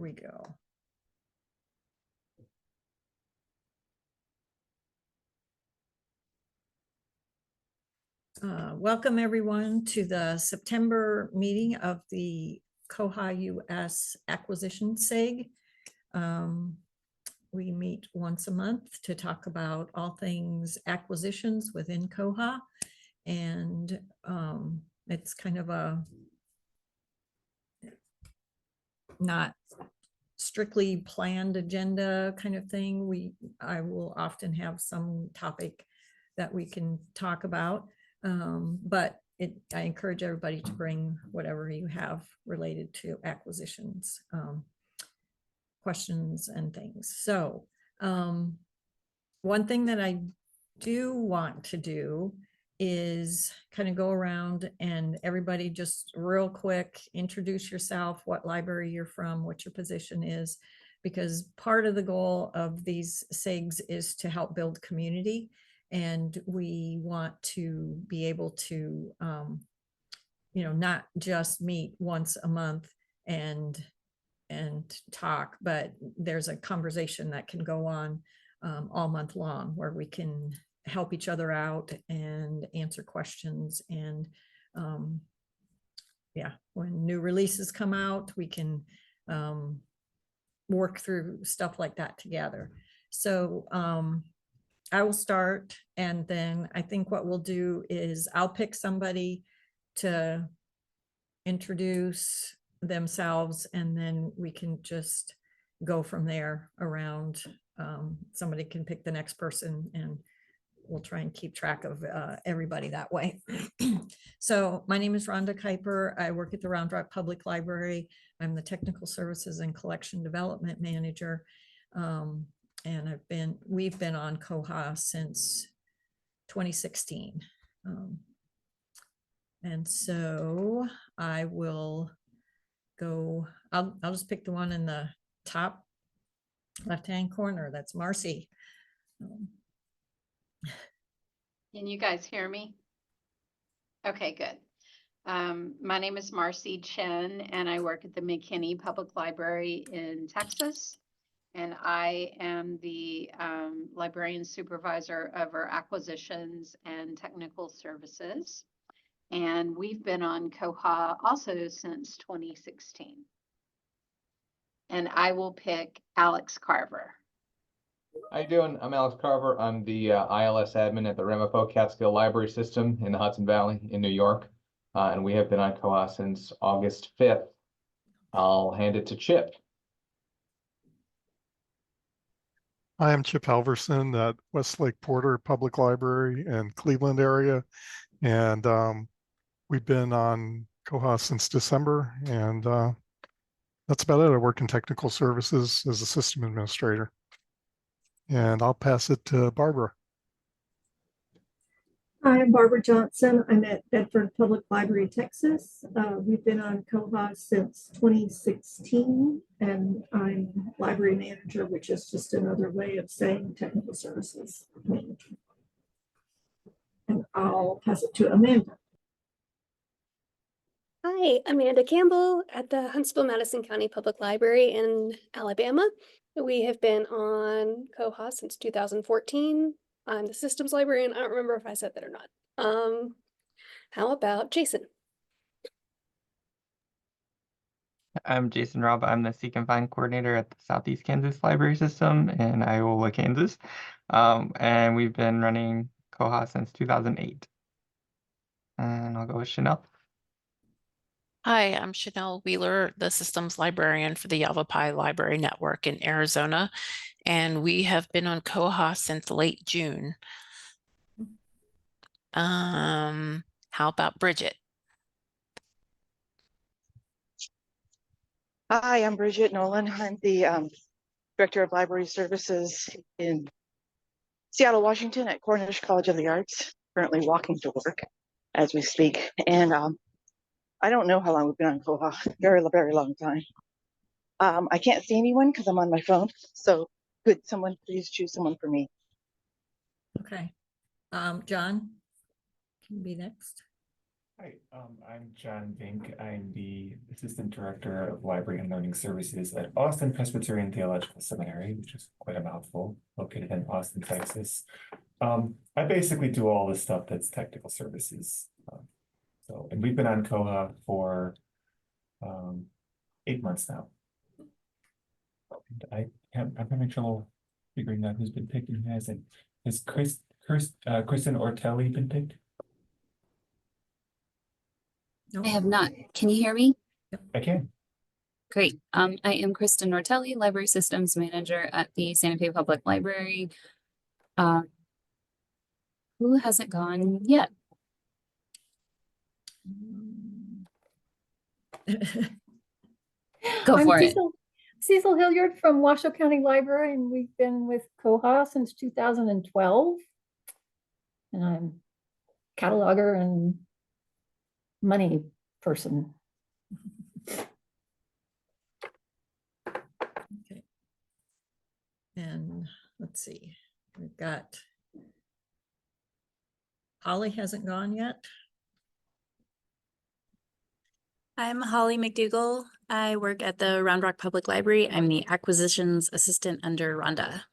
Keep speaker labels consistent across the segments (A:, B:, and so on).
A: we go. Welcome everyone to the September meeting of the koha-US acquisition SIG. We meet once a month to talk about all things acquisitions within Koha, and it's kind of a not strictly planned agenda kind of thing. I will often have some topic that we can talk about, but I encourage everybody to bring whatever you have related to acquisitions, questions and things. So one thing that I do want to do is kind of go around and everybody just real quick introduce yourself, what library you're from, what your position is, because part of the goal of these SIGs is to help build community, and we want to be able to not just meet once a month and talk, but there's a conversation that can go on all month long where we can help each other out and answer questions. And yeah, when new releases come out, we can work through stuff like that together. So I will start, and then I think what we'll do is I'll pick somebody to introduce themselves, and then we can just go from there around. Somebody can pick the next person, and we'll try and keep track of everybody that way. So my name is Rhonda Kuiper. I work at the Round Rock Public Library. I'm the Technical Services and Collection Development Manager. And we've been on Koha since 2016. And so I will go, I'll just pick the one in the top left-hand corner. That's Marcy.
B: Can you guys hear me? Okay, good. My name is Marcy Chen, and I work at the McKinney Public Library in Texas. And I am the librarian supervisor of our acquisitions and technical services. And we've been on Koha also since 2016. And I will pick Alex Carver.
C: How you doing? I'm Alex Carver. I'm the ILS admin at the Ramapo Catskill Library System in the Hudson Valley in New York. And we have been on Koha since August 5th. I'll hand it to Chip.
D: I am Chip Halverson at Westlake Porter Public Library in Cleveland area. And we've been on Koha since December. And that's about it. I work in technical services as a system administrator. And I'll pass it to Barbara.
E: Hi, I'm Barbara Johnson. I'm at Bedford Public Library, Texas. We've been on Koha since 2016, and I'm library manager, which is just another way of saying technical services manager. And I'll pass it to Amanda.
F: Hi, Amanda Campbell at the Huntsville-Madison County Public Library in Alabama. We have been on Koha since 2014. I'm the systems librarian. I don't remember if I said that or not. How about Jason?
G: I'm Jason Robb. I'm the Seek and Find coordinator at the Southeast Kansas Library System in Iowa, Kansas. And we've been running Koha since 2008. And I'll go with Chanel.
H: Hi, I'm Chanel Wheeler, the systems librarian for the Yavapai Library Network in Arizona, and we have been on Koha since late June. How about Bridget?
I: Hi, I'm Bridget Nolan. I'm the Director of Library Services in Seattle, Washington at Cornish College of the Arts, currently walking to work as we speak. And I don't know how long we've been on Koha, very, very long time. I can't see anyone because I'm on my phone. So could someone please choose someone for me?
A: Okay. John, can you be next?
J: Hi, I'm John Vinke. I'm the Assistant Director of Library and Learning Services at Austin Presbyterian Theological Seminary, which is quite a mouthful, located in Austin, Texas. I basically do all the stuff that's technical services. And we've been on Koha for 8 months now. And I'm having trouble figuring out who's been picked and who hasn't. Has Kristen Ortelli been picked?
K: I have not. Can you hear me?
J: I can.
K: Great. I am Kristen Ortelli, Library Systems Manager at the Santa Fe Public Library. Who hasn't gone yet? Go
L: I'm
K: for it.
L: Cecil Hilliard from Washoe County Library, and we've been with Koha since 2012. And I'm cataloger and money person.
A: Okay. And let's see, we've got Holly hasn't gone yet.
M: I'm Holly McDougall. I work at the Round Rock Public Library. I'm the acquisitions assistant under Rhonda.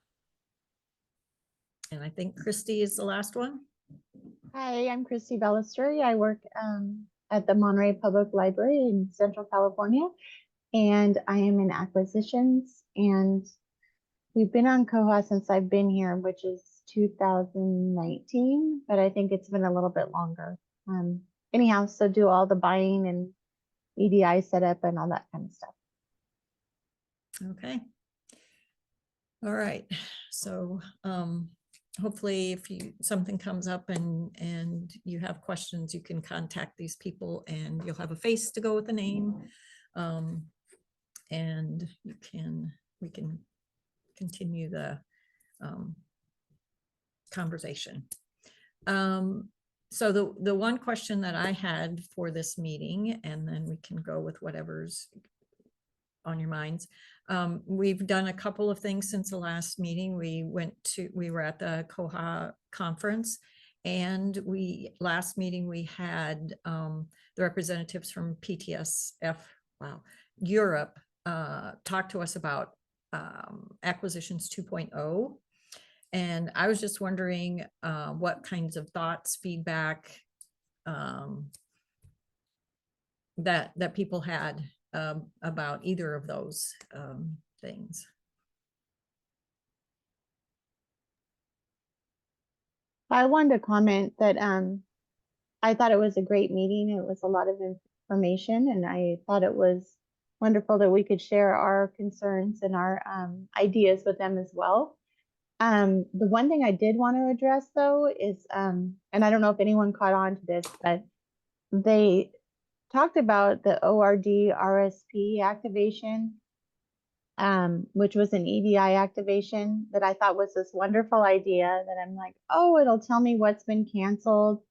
A: And I think Christie is the last one.
N: Hi, I'm Christie Ballesteri. I work at the Monterey Public Library in Central California, and I am in acquisitions. And we've been on Koha since I've been here, which is 2019, but I think it's been a little bit longer. Anyhow, so do all the buying and EDI setup and all that kind of stuff.
A: Okay. All right. So hopefully if something comes up and you have questions, you can contact these people and you'll have a face to go with the name. And we can continue the conversation. So the one question that I had for this meeting, and then we can go with whatever's on your minds. We've done a couple of things since the last meeting. We were at the Koha conference, and last meeting we had the representatives from PTSF, Europe, talk to us about acquisitions 2.0. And I was just wondering what kinds of thoughts, feedback that people had about either of those things.
N: I wanted to comment that I thought it was a great meeting. It was a lot of information, and I thought it was wonderful that we could share our concerns and our ideas with them as well. The one thing I did want to address though is, and I don't know if anyone caught on to this, but they talked about the ORD RSP activation, which was an EDI activation that I thought was this wonderful idea that I'm like, oh, it'll tell me what's been canceled.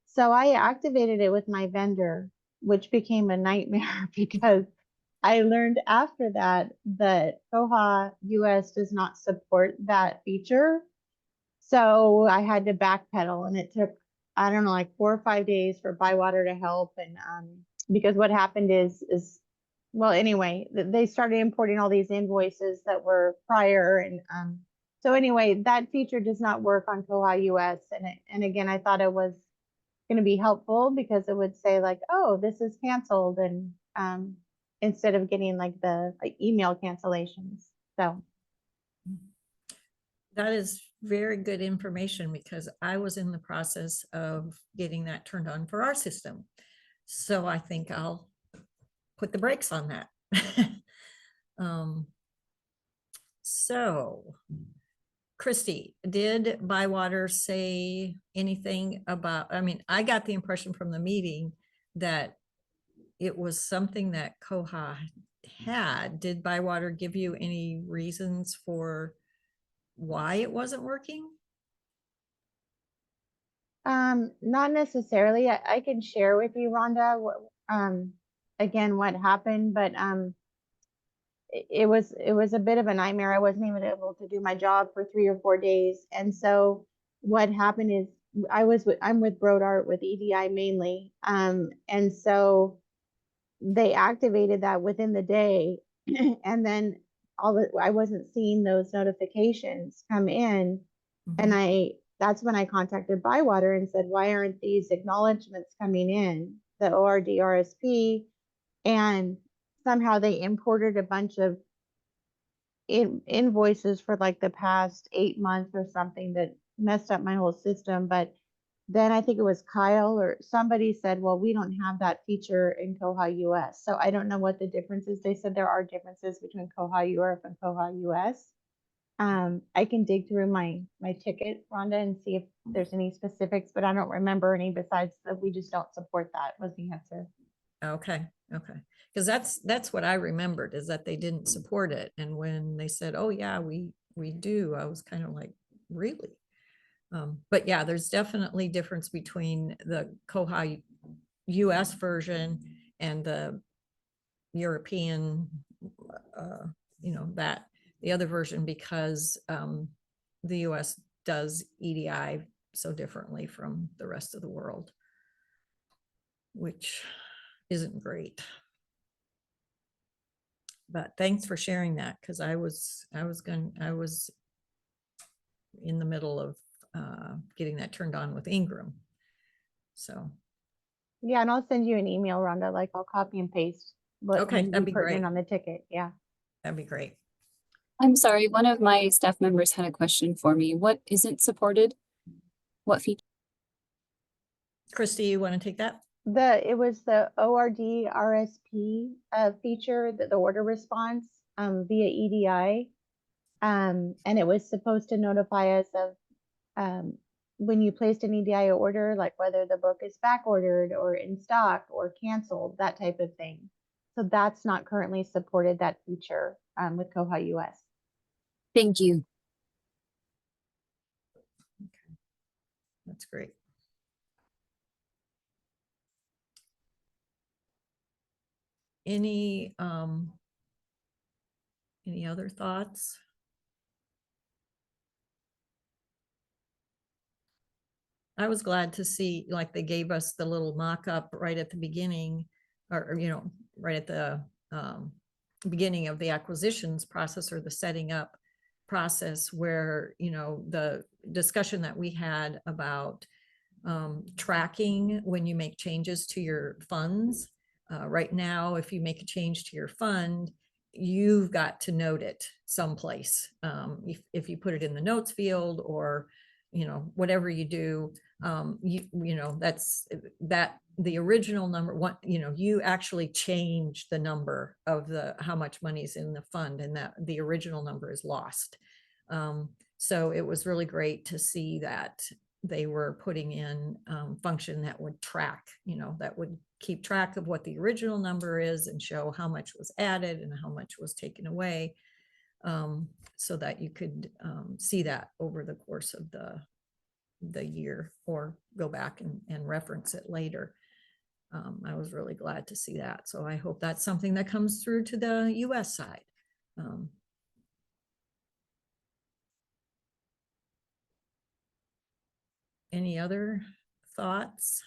N: So I activated it with my vendor, which became a nightmare because I learned after that koha-US does not support that feature. So I had to backpedal, and it took, I don't know, like 4 or 5 days for Bywater to help. And because what happened is well, anyway, they started importing all these invoices that were prior. And so anyway, that feature does not work on koha-US. And again, I thought it was going to be helpful because it would say like, oh, this is canceled. And instead of getting like the email cancellations. So
A: that is very good information because I was in the process of getting that turned on for our system. So I think I'll put the brakes on that. So Christie, did Bywater say anything about, I mean, I got the impression from the meeting that it was something that Koha had. Did Bywater give you any reasons for why it wasn't working?
N: Not necessarily. I can share with you, Rhonda, again, what happened, but it was a bit of a nightmare. I wasn't even able to do my job for 3 or 4 days. And so what happened is I'm with Broad Art with EDI mainly. And so they activated that within the day. And then I wasn't seeing those notifications come in. And that's when I contacted Bywater and said, why aren't these acknowledgements coming in, the ORD RSP? And somehow they imported a bunch of invoices for like the past 8 months or something that messed up my whole system. But then I think it was Kyle or somebody said, well, we don't have that feature in koha-US. So I don't know what the difference is. They said there are differences between koha-Europe and koha-US. I can dig through my ticket, Rhonda, and see if there's any specifics, but I don't remember any besides that we just don't support that was the answer.
A: Okay, okay. Because that's what I remembered, is that they didn't support it. And when they said, oh yeah, we do, I was kind of like, really? But yeah, there's definitely difference between the koha-US version and the European, that the other version, because the US does EDI so differently from the rest of the world, which isn't great. But thanks for sharing that, because I was in the middle of getting that turned on with Ingram. So
N: yeah, and I'll send you an email, Rhonda, like I'll copy and paste what
A: okay, that'd be
N: pertinent
A: great
N: on the ticket. Yeah,
A: that'd be great.
K: I'm sorry, one of my staff members had a question for me. What isn't supported? What feature?
A: Christie, you want to take that?
N: it was the ORD RSP feature, the order response via EDI. And it was supposed to notify us of when you placed an EDI order, like whether the book is back ordered or in stock or canceled, that type of thing. So that's not currently supported, that feature with koha-US.
K: Thank you.
A: Okay. That's great. Any other thoughts? I was glad to see, like, they gave us the little mock-up right at the beginning, or right at the beginning of the acquisitions process, or the setting up process, where the discussion that we had about tracking when you make changes to your funds. Right now, if you make a change to your fund, you've got to note it someplace. If you put it in the notes field, or whatever you do, that's the original number. You actually change the number of how much money's in the fund, and that the original number is lost. So it was really great to see that they were putting in function that would track, that would keep track of what the original number is and show how much was added and how much was taken away, so that you could see that over the course of the year, or go back and reference it later. I was really glad to see that. So I hope that's something that comes through to the US side. Any other thoughts?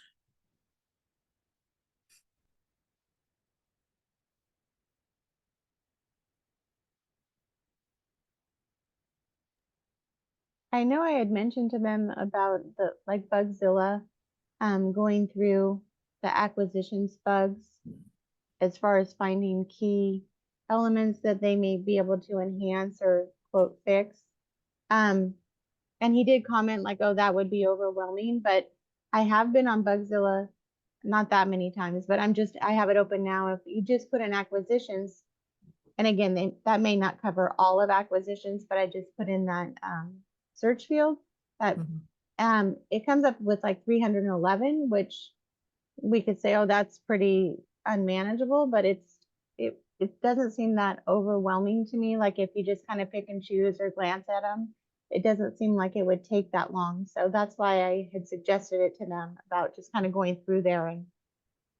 N: I know I had mentioned to them about the Bugzilla going through the acquisitions bugs as far as finding key elements that they may be able to enhance or quote fix. And he did comment like, oh, that would be overwhelming, but I have been on Bugzilla not that many times, but I have it open now. If you just put in acquisitions, and again, that may not cover all of acquisitions, but I just put in that search field that it comes up with like 311, which we could say, oh, that's pretty unmanageable, but it doesn't seem that overwhelming to me. Like if you just kind of pick and choose or glance at them, it doesn't seem like it would take that long. So that's why I had suggested it to them about just kind of going through there and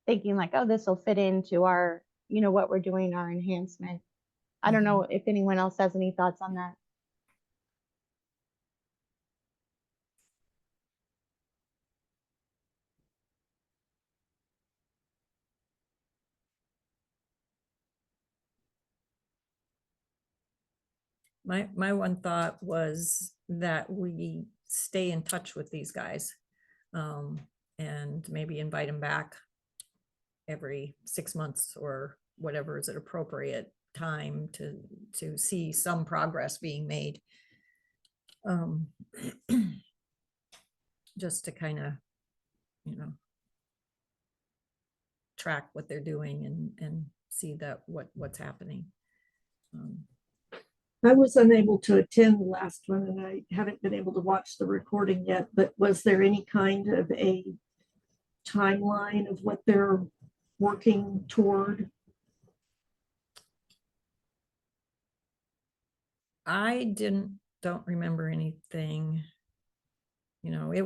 N: thinking like, oh, this will fit into our, what we're doing, our enhancement. I don't know if anyone else has any thoughts on that.
A: My one thought was that we stay in touch with these guys, and maybe invite them back every 6 months or whatever is an appropriate time to see some progress being made. Just to kind of, track what they're doing and see that what's happening.
E: I was unable to attend the last one and I haven't been able to watch the recording yet, but was there any kind of a timeline of what they're working toward?
A: I don't remember anything. It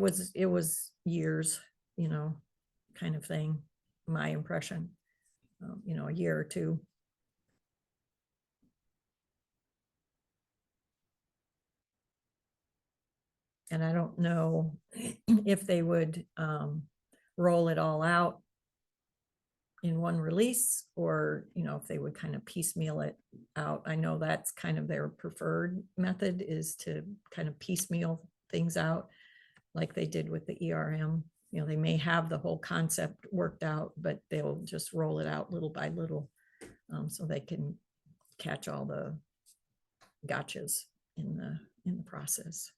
A: was years, kind of thing, my impression, a year or two. And I don't know if they would roll it all out in one release, or if they would kind of piecemeal it out. I know that's kind of their preferred method, is to kind of piecemeal things out like they did with the ERM. They may have the whole concept worked out, but they'll just roll it out little by little, so they can catch all the gotchas in the process.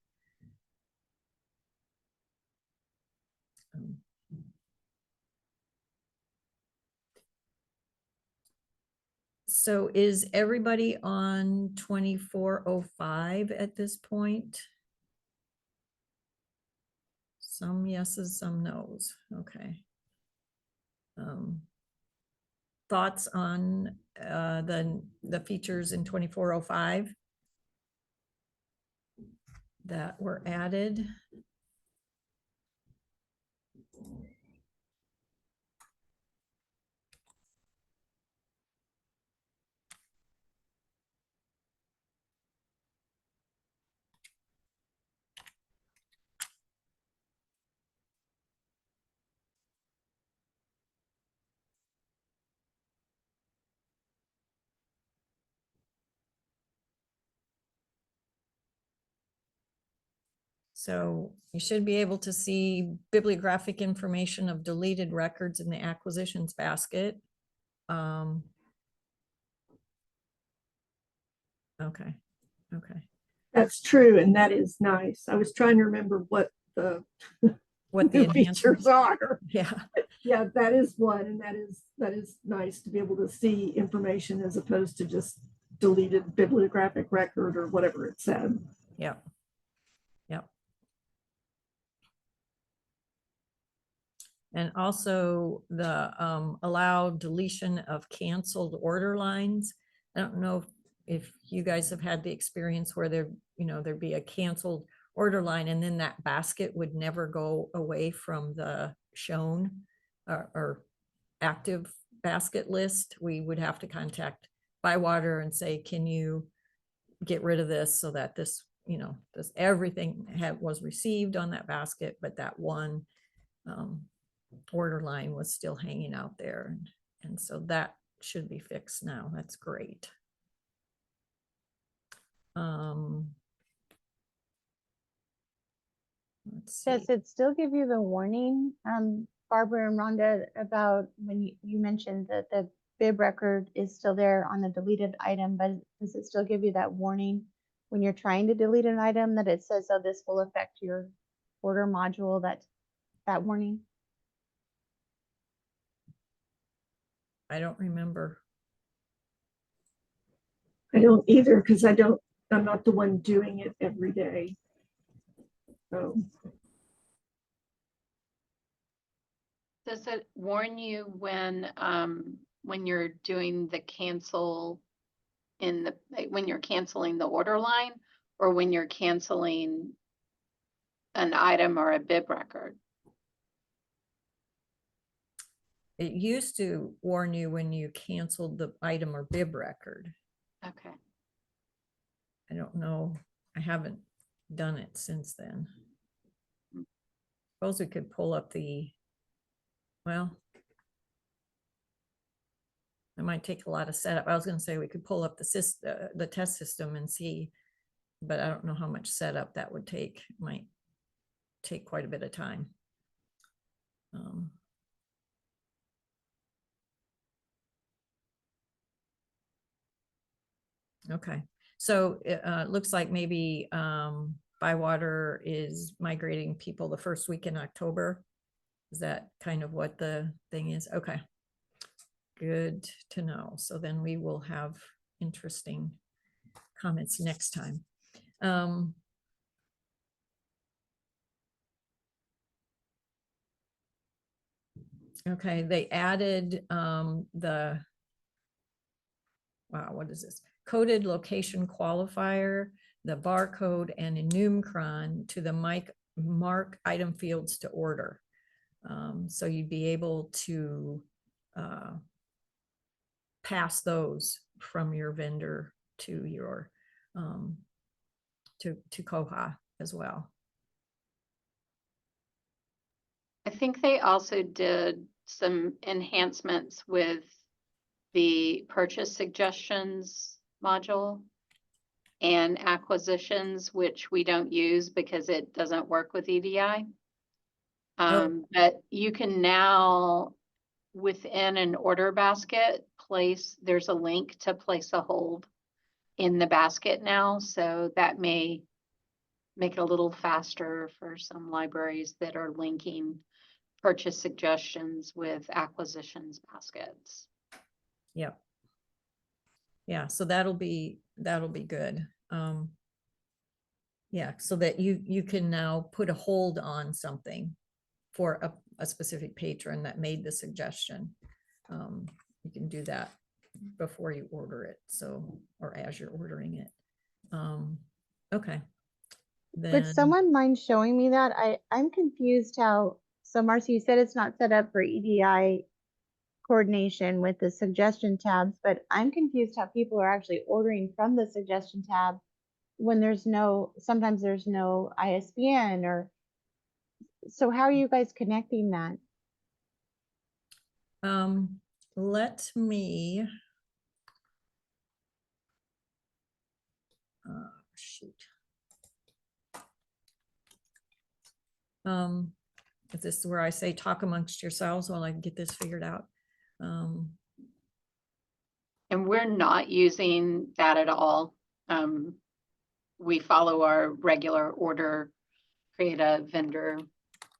A: So is everybody on 2405 at this point? Some yeses, some nos. Okay. Thoughts on the features in 2405 that were added? So you should be able to see bibliographic information of deleted records in the acquisitions basket. Okay.
E: That's true, and that is nice. I was trying to remember what the
A: new
E: features are.
A: Yeah.
E: Yeah, that is one, and that is nice to be able to see information as opposed to just deleted bibliographic record or whatever it said.
A: Yeah. And also the allow deletion of canceled order lines. I don't know if you guys have had the experience where there'd be a canceled order line and then that basket would never go away from the shown or active basket list. We would have to contact Bywater and say, can you get rid of this so that this everything was received on that basket, but that one order line was still hanging out there, and so that should be fixed now. That's great.
N: Does it still give you the warning, Barbara and Rhonda, about when you mentioned that the bib record is still there on a deleted item, but does it still give you that warning when you're trying to delete an item that it says, oh, this will affect your order module, that warning?
A: I don't remember.
E: I don't either, because I'm not the one doing it every day. So.
B: Does it warn you when you're doing the cancel when you're canceling the order line, or when you're canceling an item or a bib record?
A: It used to warn you when you canceled the item or bib record.
B: Okay.
A: I don't know. I haven't done it since then. Suppose we could pull up well, it might take a lot of setup. I was going to say we could pull up the test system and see but I don't know how much setup that would take. Might take quite a bit of time. Okay, so it looks like maybe Bywater is migrating people the first week in October. Is that kind of what the thing is? Okay, good to know. So then we will have interesting comments next time. Okay, they added the, wow, what is this? Coded location qualifier, the barcode and enumcron to the mark item fields to order. So you'd be able to pass those from your vendor to your to Koha as well.
B: I think they also did some enhancements with the purchase suggestions module and acquisitions, which we don't use because it doesn't work with EDI. But you can now, within an order basket, there's a link to place a hold in the basket now. So that may make it a little faster for some libraries that are linking purchase suggestions with acquisitions baskets.
A: Yep. Yeah, so that'll be good. Yeah, so that you can now put a hold on something for a specific patron that made the suggestion. You can do that before you order it, so, or as you're ordering it. Okay.
N: Would someone mind showing me that? I'm confused how, so Marcy, you said it's not set up for EDI coordination with the suggestion tabs, but I'm confused how people are actually ordering from the suggestion tab when sometimes there's no ISBN or, so how are you guys connecting that?
A: Let me, shoot. Is this where I say talk amongst yourselves while I get this figured out?
B: And we're not using that at all. We follow our regular order, create a vendor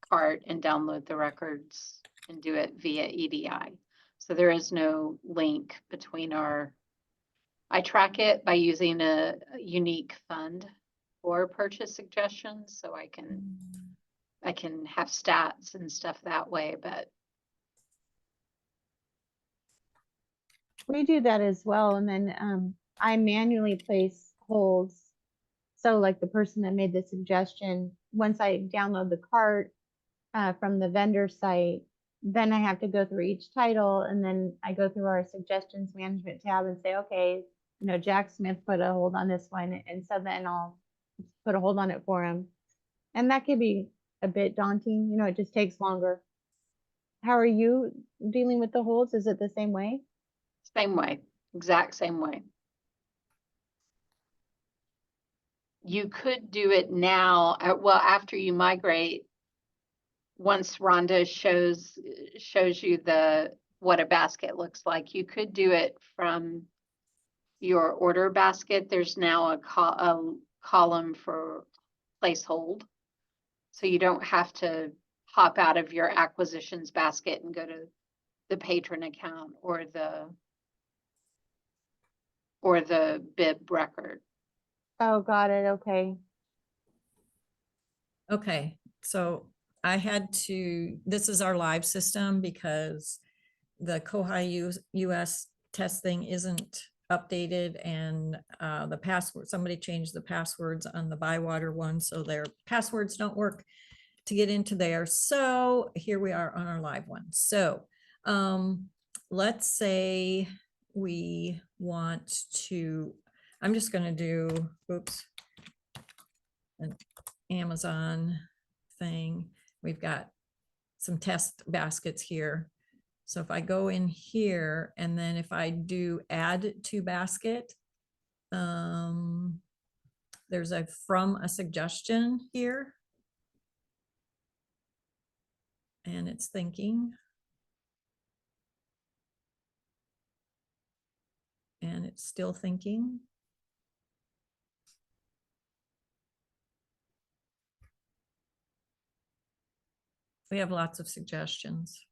B: cart and download the records and do it via EDI. So there is no link between I track it by using a unique fund for purchase suggestions. So I can have stats and stuff that way, but.
N: We do that as well. And then I manually place holds. So like the person that made the suggestion, once I download the cart from the vendor site, then I have to go through each title, and then I go through our suggestions management tab and say, okay, Jack Smith put a hold on this one, and so then I'll put a hold on it for him. And that can be a bit daunting, it just takes longer. How are you dealing with the holds? Is it the same way?
B: Same way, exact same way. You could do it now, well, after you migrate, once Rhonda shows you what a basket looks like, you could do it from your order basket. There's now a column for place hold. So you don't have to hop out of your acquisitions basket and go to the patron account or the bib record.
N: Oh, got it. Okay.
A: Okay, so I had to, this is our live system because the koha-US testing isn't updated, and the password, somebody changed the passwords on the Bywater one, so their passwords don't work to get into there. So here we are on our live one. So let's say we want to, I'm just going to do, oops, an Amazon thing. We've got some test baskets here. So if I go in here, and then if I do add to basket, there's a from a suggestion here. And it's thinking. And it's still thinking. We have lots of suggestions.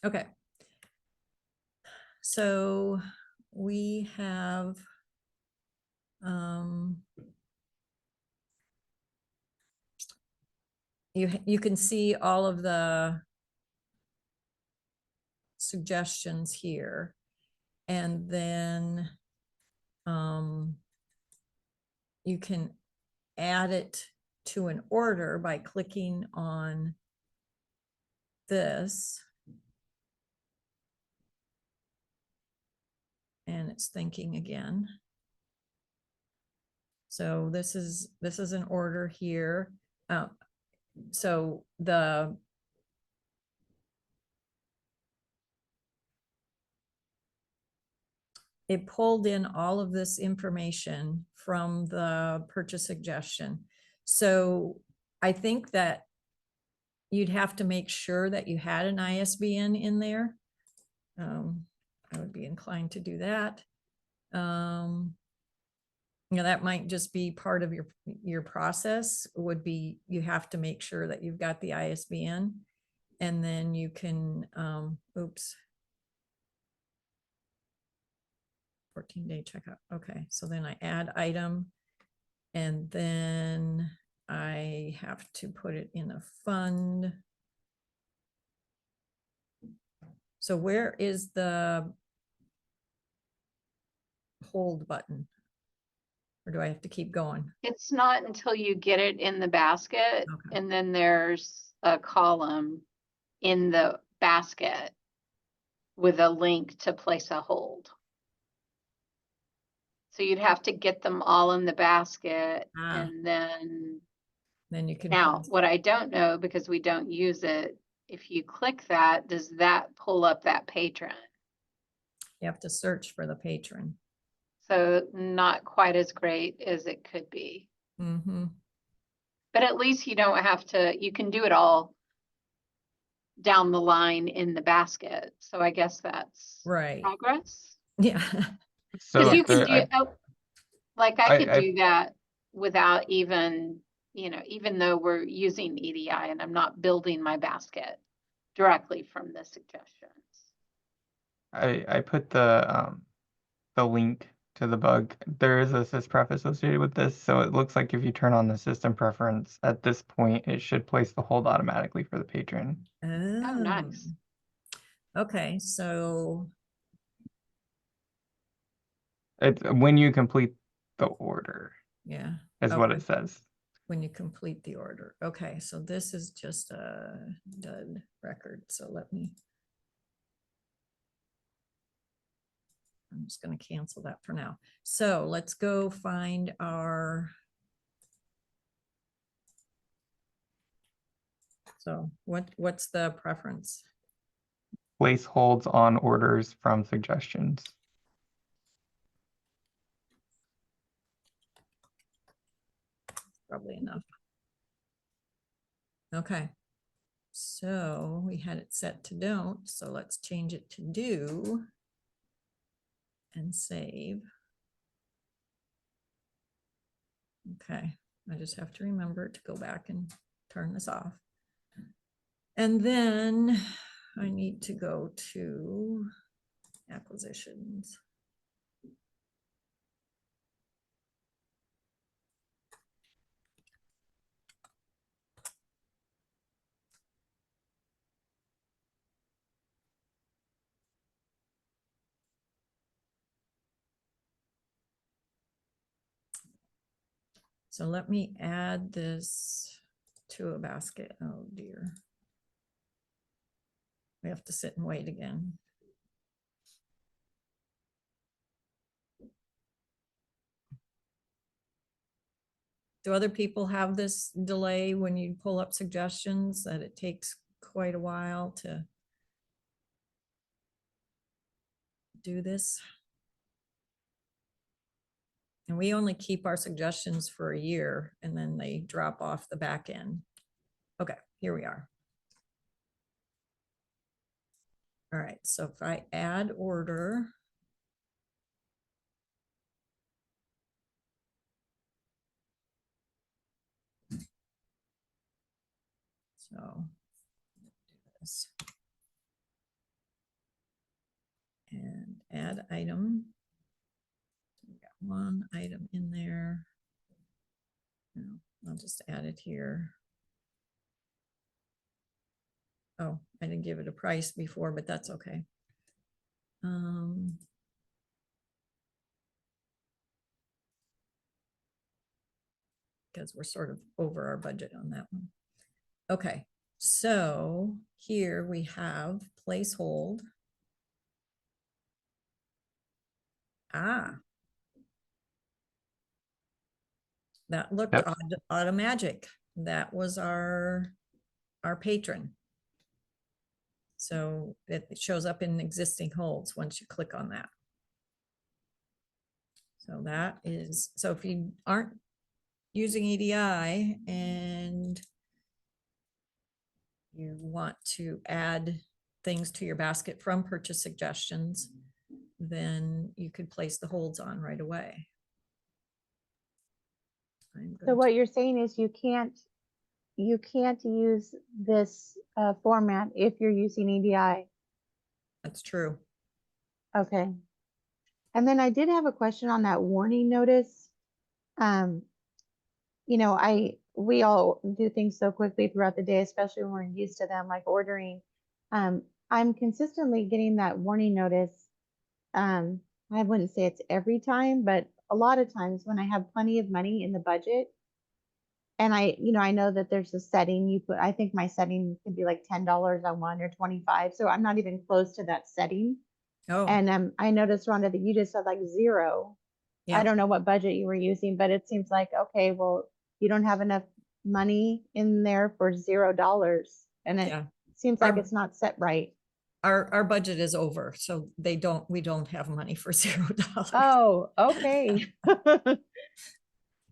A: Okay. So we have you can see all of the suggestions here, and then you can add it to an order by clicking on this. And it's thinking again. So this is an order here. So it pulled in all of this information from the purchase suggestion. So I think that you'd have to make sure that you had an ISBN in there. I would be inclined to do that. You know, that might just be part of your process. Would be, you have to make sure that you've got the ISBN, and then you can, 14-day checkout. Okay, so then I add item, and then I have to put it in a fund. So where is the hold button? Or do I have to keep going?
B: It's not until you get it in the basket, and then there's a column in the basket with a link to place a hold. So you'd have to get them all in the basket, and then
A: you can.
B: Now, what I don't know, because we don't use it, if you click that, does that pull up that patron?
A: You have to search for the patron.
B: So not quite as great as it could be.
A: Mm-hmm.
B: But at least you don't have to, you can do it all down the line in the basket. So I guess that's
A: right.
B: Progress.
A: Yeah.
B: So you can do, I could do that without even, you know, even though we're using EDI and I'm not building my basket directly from the suggestions.
G: I put the link to the bug. There is a syspref associated with this, so it looks like if you turn on the system preference at this point, it should place the hold automatically for the patron.
B: Oh, nice.
A: Okay, so
G: It's when you complete the order.
A: Yeah.
G: Is what it says.
A: When you complete the order. Okay, so this is just a dud record. So I'm just going to cancel that for now. So let's go find our. So what's the preference?
G: Place holds on orders from suggestions.
A: Probably enough. Okay. So we had it set to don't, so let's change it to do and save. Okay, I just have to remember to go back and turn this off. And then I need to go to acquisitions. So let me add this to a basket. Oh dear. We have to sit and wait again. do other people have this delay when you pull up suggestions, that it takes quite a while to do this? And we only keep our suggestions for a year and then they drop off the back end. Okay, here we are. All right, so if I add order. So do this. And add item. We got one item in there. No, I'll just add it here. Oh, I didn't give it a price before, but that's okay. Because we're sort of over our budget on that one. Okay, so here we have placehold. Ah. That looked
G: Yep.
A: automagic. That was our patron. So it shows up in existing holds once you click on that. So that is, so if you aren't using EDI and you want to add things to your basket from purchase suggestions, then you could place the holds on right away.
N: So what you're saying is you can't use this format if you're using EDI.
A: That's true.
N: Okay. And then I did have a question on that warning notice. You know, we all do things so quickly throughout the day, especially when we're used to them, like ordering. I'm consistently getting that warning notice. I wouldn't say it's every time, but a lot of times when I have plenty of money in the budget, and I know that there's a setting you put, I think my setting could be like $10 on one or 25. So I'm not even close to that setting.
A: Oh,
N: And I noticed, Rhonda, that you just said like 0.
A: yeah.
N: I don't know what budget you were using, but it seems like, okay, well, you don't have enough money in there for $0. And it
A: Yeah.
N: seems like
A: Our-
N: it's not set right.
A: Our budget is over, so we don't have money for $0.
N: Oh, okay.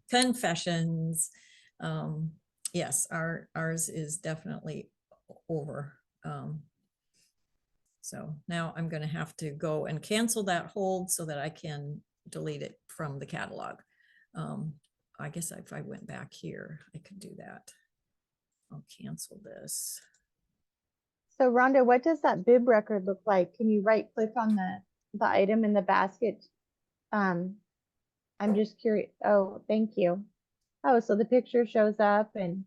A: Confessions. Yes, ours is definitely over. So now I'm going to have to go and cancel that hold so that I can delete it from the catalog. I guess if I went back here, I could do that. I'll cancel this.
N: So Rhonda, what does that bib record look like? Can you right click on the item in the basket? I'm just curious. Oh, thank you. Oh, so the picture shows up and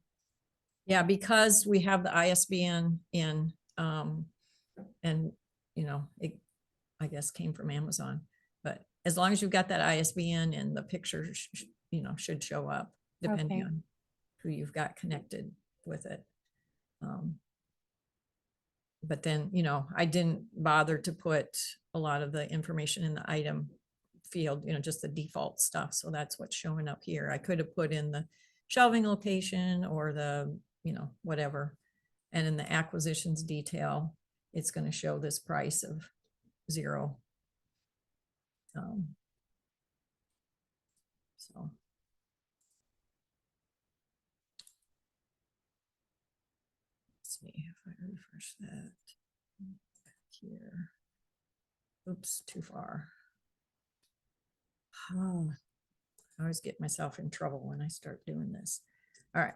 A: Yeah, because we have the ISBN in, and it, I guess, came from Amazon, but as long as you've got that ISBN and the picture, should show up depending
N: Okay.
A: on who you've got connected with it. But then, I didn't bother to put a lot of the information in the item field, just the default stuff. So that's what's showing up here. I could have put in the shelving location or the, whatever. And in the acquisitions detail, it's going to show this price of 0. So. Let's see if I refresh that back here. Oops, too far. Oh, I always get myself in trouble when I start doing this. All right.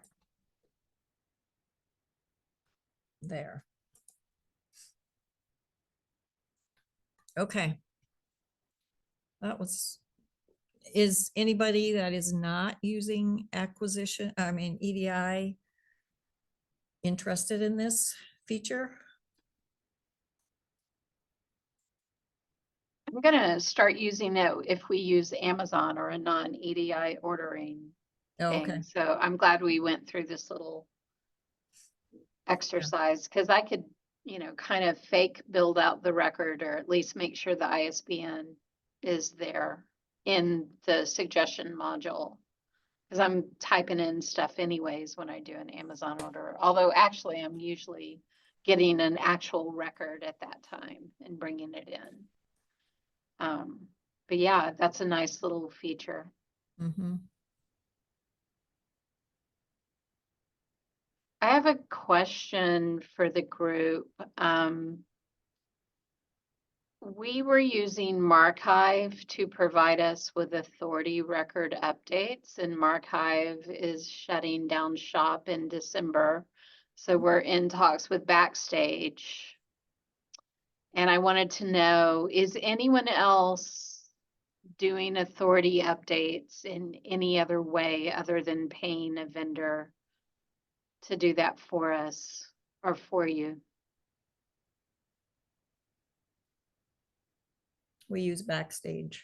A: There. Okay. That was, is anybody that is not using EDI interested in this feature?
B: I'm gonna start using it if we use Amazon or a non-EDI ordering
A: Oh,
B: thing.
A: okay.
B: So I'm glad we went through this little exercise because I could, kind of fake build out the record or at least make sure the ISBN is there in the suggestion module. Because I'm typing in stuff anyways when I do an Amazon order, although actually I'm usually getting an actual record at that time and bringing it in. But yeah, that's a nice little feature.
A: Mm-hmm.
B: I have a question for the group. We were using Marchive to provide us with authority record updates, and Marchive is shutting down shop in December. So we're in talks with Backstage. And I wanted to know, is anyone else doing authority updates in any other way other than paying a vendor to do that for us or for you?
A: We use Backstage.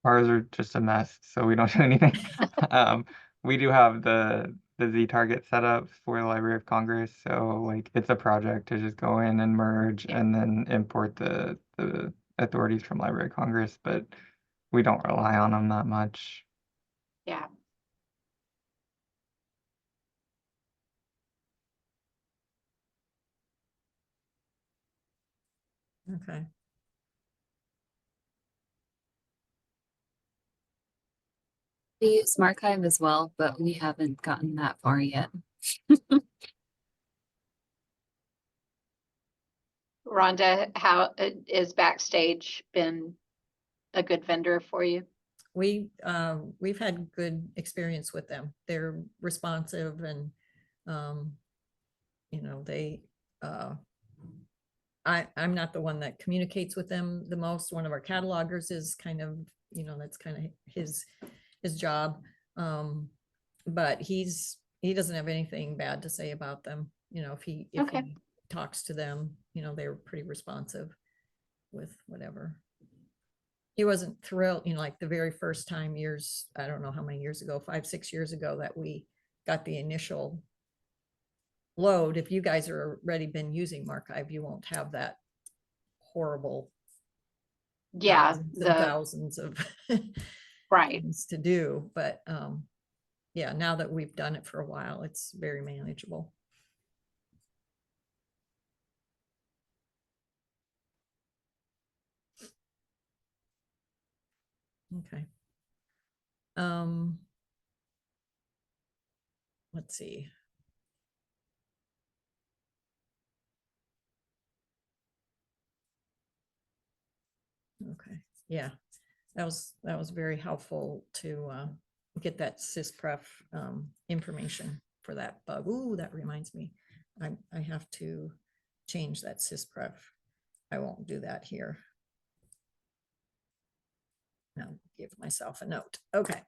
G: Ours are just a mess, so we don't do anything. We do have the Z target set up for the Library of Congress, so like it's a project to just go in and merge and then import the authorities from Library of Congress, but we don't rely on them that much.
B: Yeah.
A: Okay.
K: We use Marchive as well, but we haven't gotten that far yet.
B: Rhonda, how is Backstage been a good vendor for you?
A: We've had good experience with them. They're responsive and, you know, they, I'm not the one that communicates with them the most. One of our catalogers is kind of, you know, that's kind of his job. But he doesn't have anything bad to say about them. You know, if he talks to them, you know, they're pretty responsive with whatever. He wasn't thrilled, you know, like the very first time years, I don't know how many years ago, 5, 6 years ago, that we got the initial load. If you guys are already been using Marchive, you won't have that horrible thousands of things to do. But yeah, now that we've done it for a while, it's very manageable. Okay. Let's see. Okay. Yeah, that was very helpful to get that syspref information for that bug. Ooh, that reminds me. I have to change that syspref. I won't do that here. I'll give myself a note. Okay.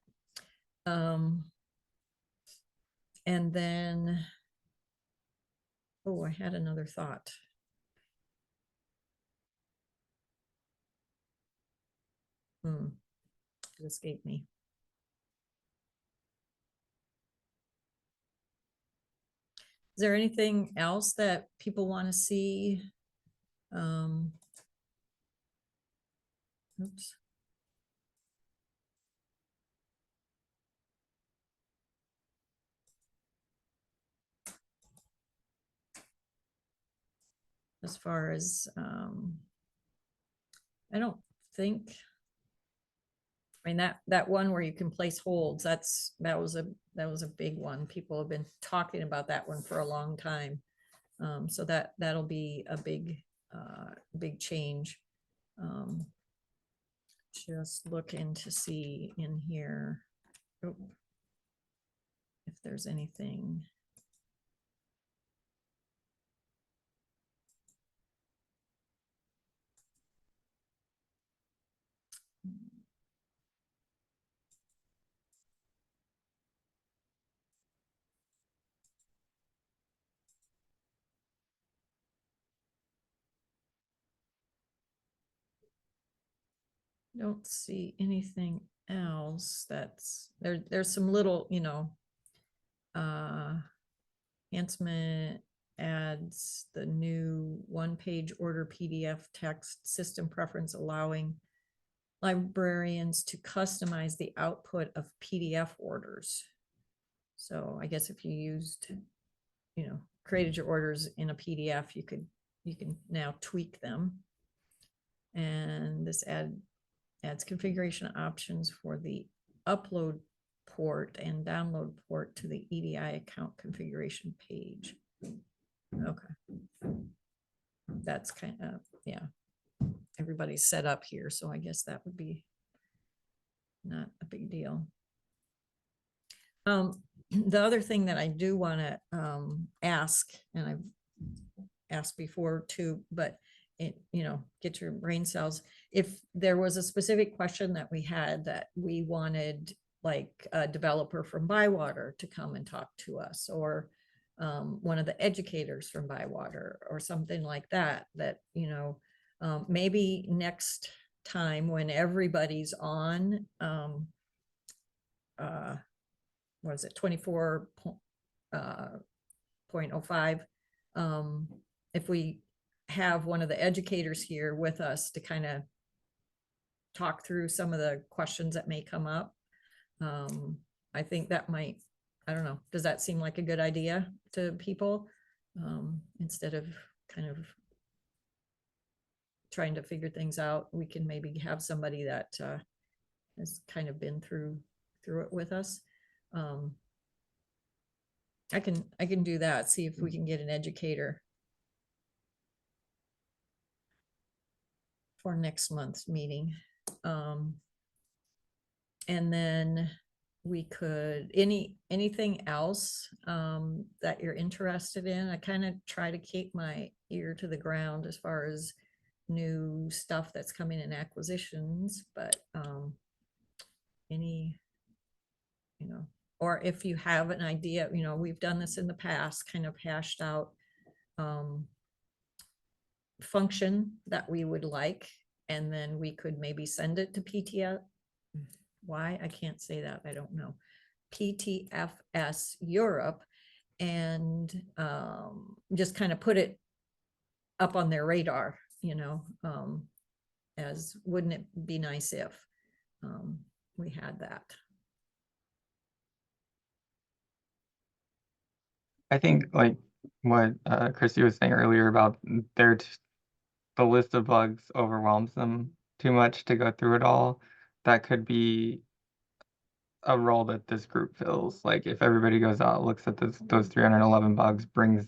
A: And then, oh, I had another thought. It escaped me. Is there anything else that people want to see? Oops. As far as, I don't think, I mean, that one where you can place holds, that was a big one. People have been talking about that one for a long time. So that'll be a big change. Just looking to see in here if there's anything. Don't see anything else that's there. There's some little, you know, enhancement adds the new one-page order PDF text system preference, allowing librarians to customize the output of PDF orders. So I guess if you used, created your orders in a PDF, you can now tweak them. And this adds configuration options for the upload port and download port to the EDI account configuration page. Okay. That's kind of, yeah. Everybody's set up here, so I guess that would be not a big deal. The other thing that I do want to ask, and I've asked before too, but get your brain cells. If there was a specific question that we had that we wanted, like a developer from Bywater to come and talk to us, or one of the educators from Bywater, or something like that, maybe next time when everybody's on, what is it, 24.05, if we have one of the educators here with us to kind of talk through some of the questions that may come up. I think that might, I don't know, does that seem like a good idea to people? Instead of kind of trying to figure things out, we can maybe have somebody that has kind of been through it with us. I can do that, see if we can get an educator for next month's meeting. And then we could, anything else that you're interested in. I kind of try to keep my ear to the ground as far as new stuff that's coming in acquisitions, but any, or if you have an idea, we've done this in the past, kind of hashed out function that we would like, and then we could maybe send it to PTF. Why I can't say that, I don't know. PTFS Europe, and just kind of put it up on their radar, as wouldn't it be nice if we had that.
G: I think like what Christie was saying earlier about the list of bugs overwhelms them too much to go through it all. That could be a role that this group fills. Like if everybody goes out, looks at those 311 bugs, brings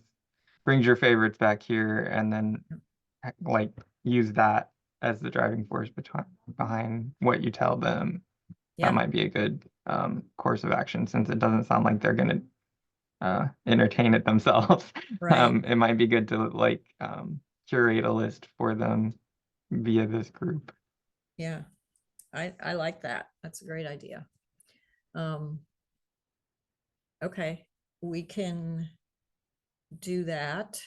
G: your favorites back here, and then like use that as the driving force behind what you tell them.
A: Yeah.
G: That might be a good course of action, since it doesn't sound like they're gonna entertain it themselves.
A: Right.
G: It might be good to like curate a list for them via this group.
A: Yeah, I like that. That's a great idea. Okay, we can do that.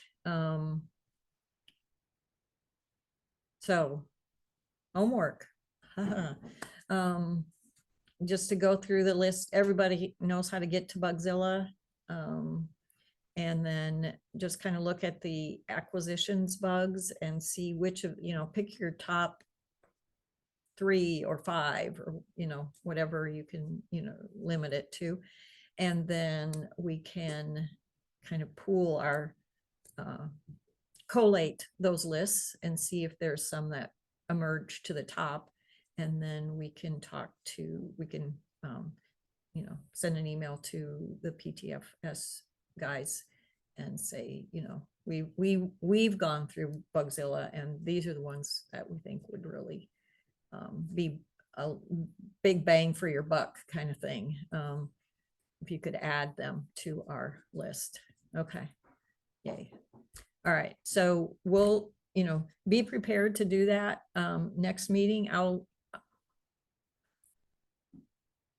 A: So homework. Just to go through the list, everybody knows how to get to Bugzilla. And then just kind of look at the acquisitions bugs and see which of, pick your top 3 or 5, or, whatever you can, limit it to. And then we can kind of pool our, collate those lists and see if there's some that emerge to the top. And then we can send an email to the PTFS guys and say, we've gone through Bugzilla, and these are the ones that we think would really be a big bang for your buck kind of thing. If you could add them to our list. Okay. Yay. All right. So we'll, be prepared to do that. Next meeting,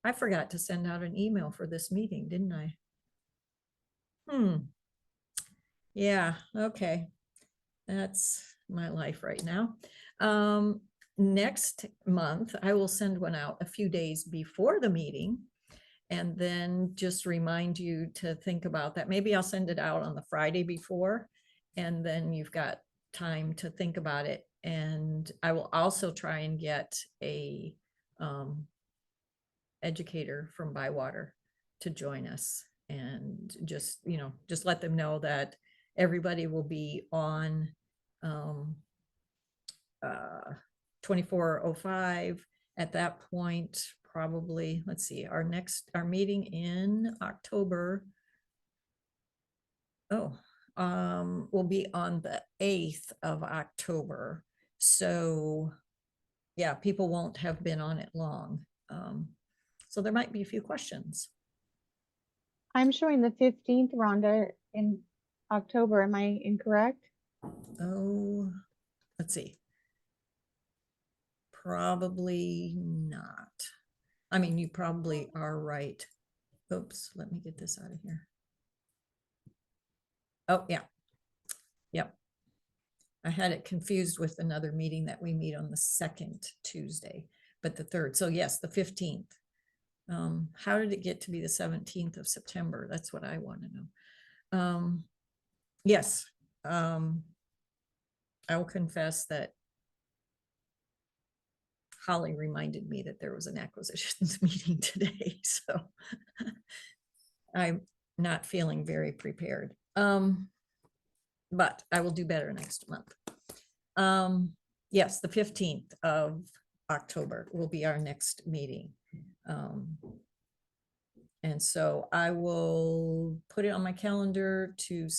A: I forgot to send out an email for this meeting, didn't I? Yeah, okay. That's my life right now. Next month, I will send one out a few days before the meeting. And then just remind you to think about that. Maybe I'll send it out on the Friday before, and then you've got time to think about it. And I will also try and get a educator from Bywater to join us, and just, you know, just let them know that everybody will be on 2405 at that point. Probably, let's see, our meeting in October will be on the 8th of October. So yeah, people won't have been on it long. So there might be a few questions.
N: I'm showing the 15th, Rhonda, in October. Am I incorrect?
A: Oh, let's see. Probably not. I mean, you probably are right. Oops, let me get this out of here. Oh, yeah. Yep. I had it confused with another meeting that we meet on the 2nd Tuesday, but the 3rd. So yes, the 15th. How did it get to be the 17th of September? That's what I want to know. Yes. I will confess that Holly reminded me that there was an acquisitions meeting today, so I'm not feeling very prepared. But I will do better next month. Yes, the 15th of October will be our next meeting. And so I will put it on my calendar to,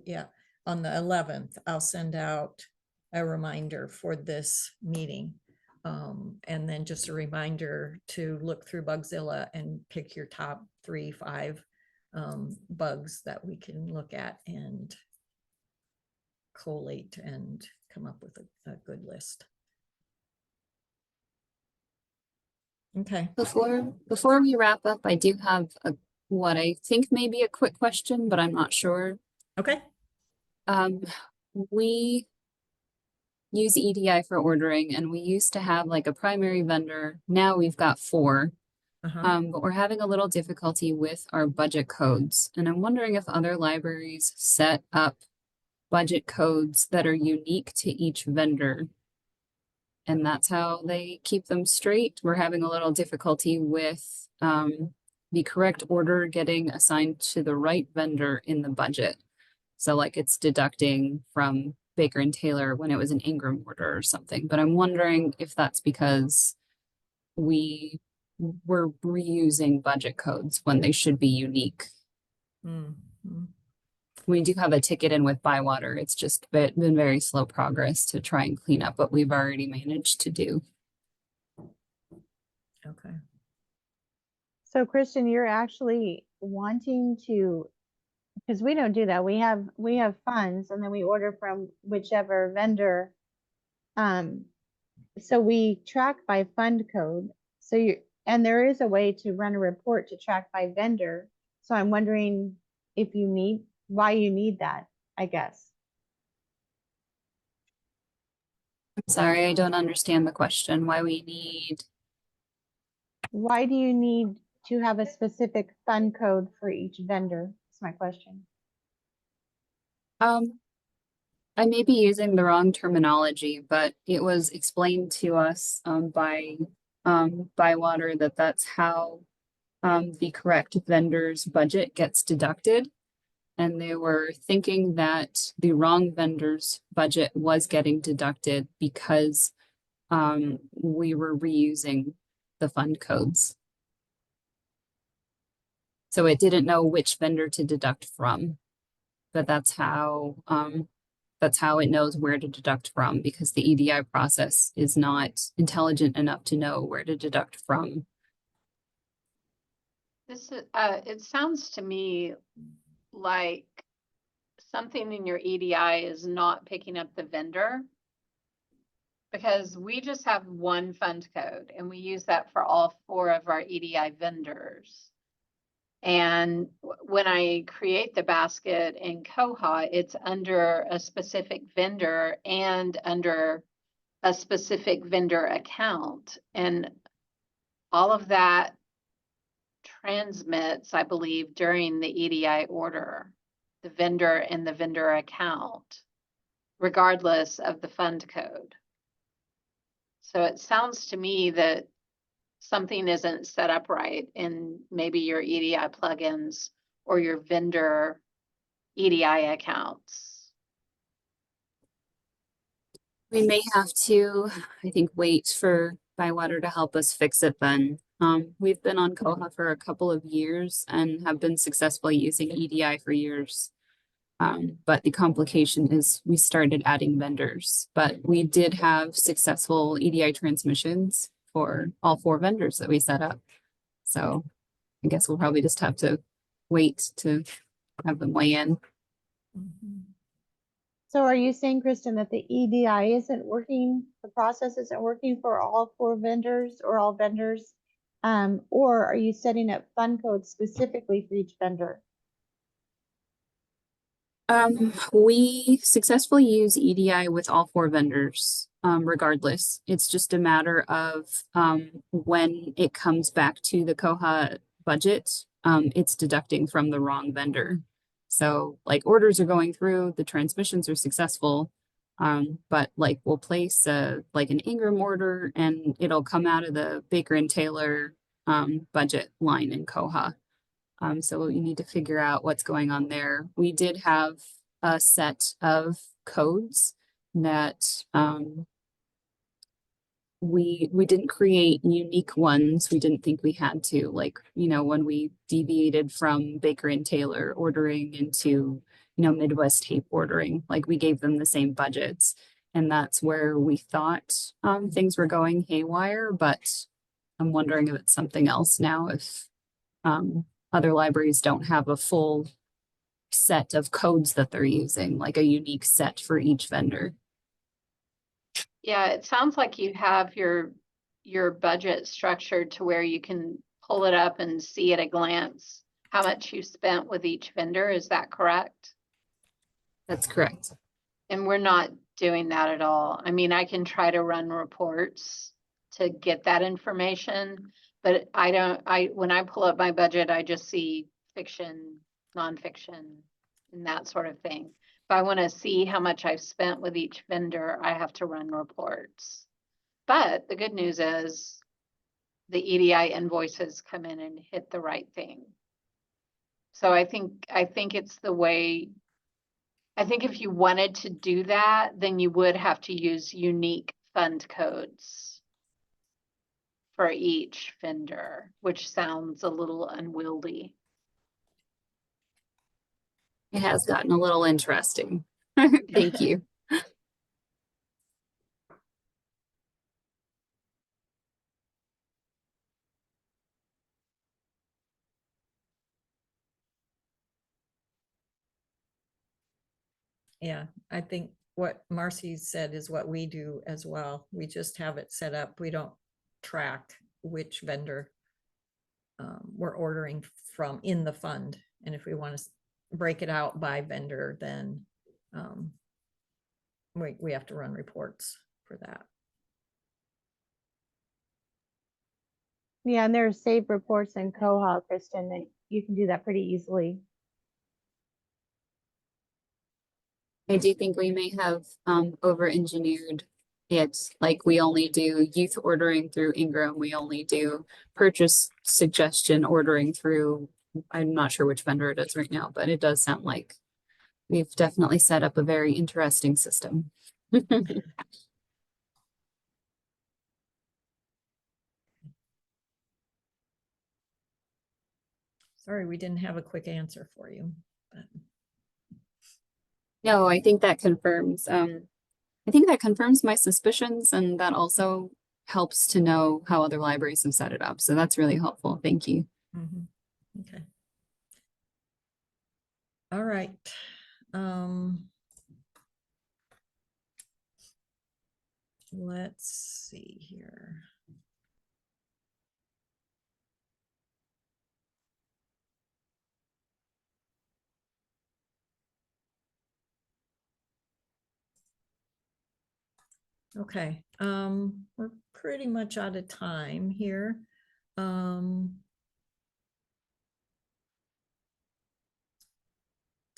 A: yeah, on the 11th, I'll send out a reminder for this meeting. And then just a reminder to look through Bugzilla and pick your top 3-5 bugs that we can look at and collate and come up with a good list. Okay.
K: Before we wrap up, I do have what I think may be a quick question, but I'm not sure.
A: Okay.
K: We use EDI for ordering, and we used to have like a primary vendor. Now we've got 4. But we're having a little difficulty with our budget codes. And I'm wondering if other libraries set up budget codes that are unique to each vendor. And that's how they keep them straight. We're having a little difficulty with the correct order getting assigned to the right vendor in the budget. So like it's deducting from Baker and Taylor when it was an Ingram order or something. But I'm wondering if that's because we're reusing budget codes when they should be unique. We do have a ticket in with Bywater. It's just been very slow progress to try and clean up what we've already managed to do.
A: Okay.
N: So Kristen, you're actually wanting to, because we don't do that. We have funds and then we order from whichever vendor. So we track by fund code. So and there is a way to run a report to track by vendor. So I'm wondering if why you need that, I guess.
K: I'm sorry, I don't understand the question. Why
N: do you need to have a specific fund code for each vendor? That's my question.
K: I may be using the wrong terminology, but it was explained to us by Bywater that that's how the correct vendor's budget gets deducted. And they were thinking that the wrong vendor's budget was getting deducted because we were reusing the fund codes. So it didn't know which vendor to deduct from, but that's how it knows where to deduct from, because the EDI process is not intelligent enough to know where to deduct from.
B: This it sounds to me like something in your EDI is not picking up the vendor, because we just have one fund code and we use that for all 4 of our EDI vendors. And when I create the basket in Koha, it's under a specific vendor and under a specific vendor account. And all of that transmits, I believe, during the EDI order, the vendor and the vendor account, regardless of the fund code. So it sounds to me that something isn't set up right in maybe your EDI plugins or your vendor EDI accounts.
K: We may have to, I think, wait for Bywater to help us fix it then. We've been on Koha for a couple of years and have been successfully using EDI for years. But the complication is we started adding vendors, but we did have successful EDI transmissions for all 4 vendors that we set up. So I guess we'll probably just have to wait to have them weigh in.
N: So are you saying, Kristen, that the EDI isn't working, the process isn't working for all 4 vendors or all vendors? Or are you setting up fund codes specifically for each vendor?
K: We successfully use EDI with all 4 vendors, regardless. It's just a matter of when it comes back to the Koha budget, it's deducting from the wrong vendor. So like orders are going through, the transmissions are successful, but like we'll place like an Ingram order and it'll come out of the Baker and Taylor budget line in Koha. So you need to figure out what's going on there. We did have a set of codes that we didn't create unique ones. We didn't think we had to, like, you know, when we deviated from Baker and Taylor ordering into, you know, Midwest tape ordering, like we gave them the same budgets. And that's where we thought things were going haywire, but I'm wondering if it's something else now, if other libraries don't have a full set of codes that they're using, like a unique set for each vendor.
B: Yeah, it sounds like you have your budget structured to where you can pull it up and see at a glance how much you spent with each vendor. Is that correct?
K: That's correct.
B: And we're not doing that at all. I mean, I can try to run reports to get that information, but when I pull up my budget, I just see fiction, nonfiction, and that sort of thing. If I want to see how much I've spent with each vendor, I have to run reports. But the good news is the EDI invoices come in and hit the right thing. So I think it's the way, I think if you wanted to do that, then you would have to use unique fund codes for each vendor, which sounds a little unwieldy.
K: It has gotten a little interesting. Thank you.
A: Yeah, I think what Marcy said is what we do as well. We just have it set up. We don't track which vendor we're ordering from in the fund. And if we want to break it out by vendor, then we have to run reports for that.
N: Yeah, and there's save reports in Koha, Kristen, that you can do that pretty easily.
K: I do think we may have over-engineered it. Like we only do youth ordering through Ingram. We only do purchase suggestion ordering through, I'm not sure which vendor it is right now, but it does sound like we've definitely set up a very interesting system.
A: Sorry, we didn't have a quick answer for you. But...
K: No, I think that confirms my suspicions, and that also helps to know how other libraries have set it up. So that's really helpful. Thank you.
A: Mm-hmm. Okay. All right. Let's see here. Okay, we're pretty much out of time here.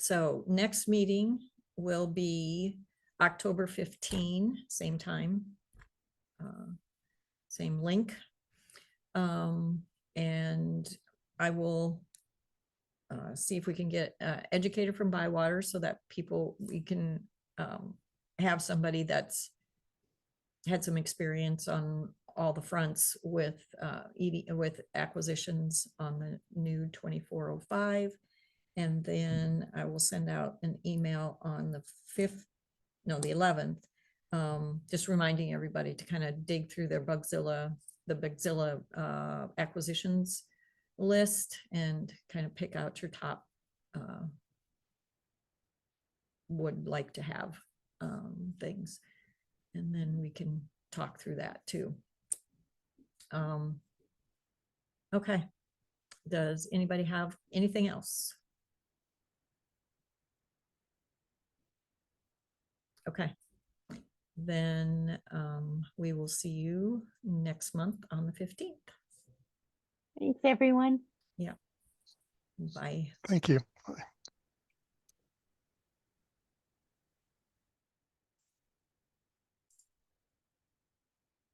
A: So next meeting will be October 15, same time. Same link. And I will see if we can get educator from Bywater so that we can have somebody that's had some experience on all the fronts with with acquisitions on the new 2405. And then I will send out an email on the 11th, just reminding everybody to kind of dig through the Bugzilla acquisitions list and kind of pick out your top would like to have things. And then we can talk through that too. Okay. Does anybody have anything else? Okay. Then we will see you next month on the 15th.
N: Thanks, everyone.
A: Yeah. Bye.
D: Thank you. Bye.